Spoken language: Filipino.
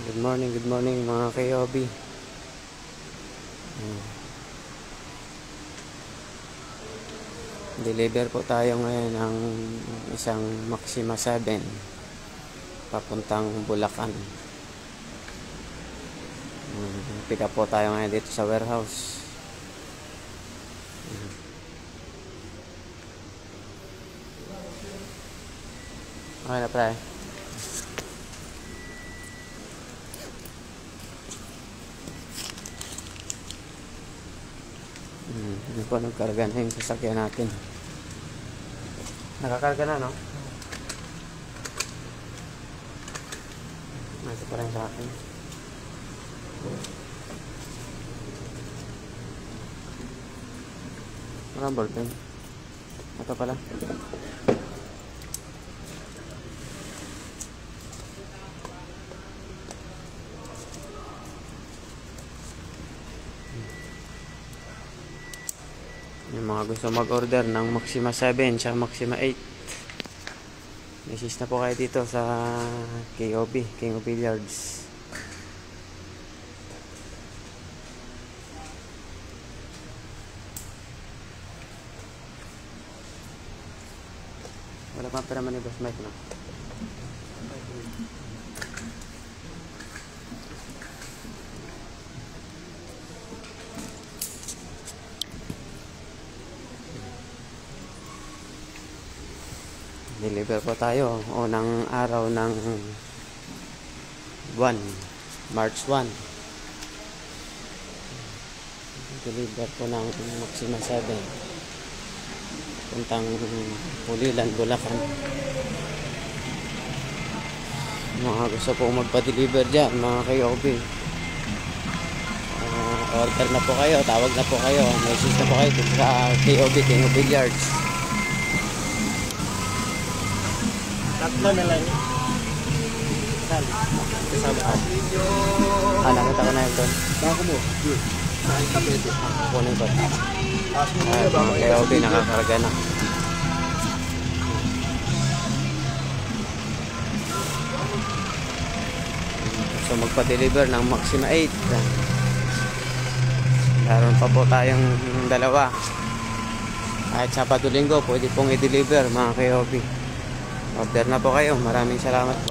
Good morning mga KOB. Deliver po tayo ngayon ng isang Maxima 7 papuntang Bulacan. Pick up po tayo ngayon dito sa warehouse. Okay na pre. Hindi po nagkarga na yung sasakyan natin. Nakakarga na, no? Ito pa rin sa akin. Walang ballpen. Ito pala. Yung mga gusto mag-order ng Maxima 7 sa Maxima 8, message na po kayo dito sa KOB, King of Billiards. Wala pang pera man ni Boss Mike, no? Deliver po tayo unang araw ng buwan, March 1. Deliver po ng Maxima 7 puntang Pulilan, Bulacan. Mga gusto po magpa-deliver dyan mga KOB, order na po kayo, tawag na po kayo, message na po kayo sa KOB, King of Billiards. Tatlo na lang. Kasama ka. Nakita ko na yun doon. Bako mo. Saan ka pwede? Kunin ko. Kaya OB, nakakarga na. So magpa-deliver ng Maxima 8. Meron pa po tayong dalawa. Kahit Sabado Linggo, pwede pong i-deliver mga KOB. Order na po kayo. Maraming salamat po.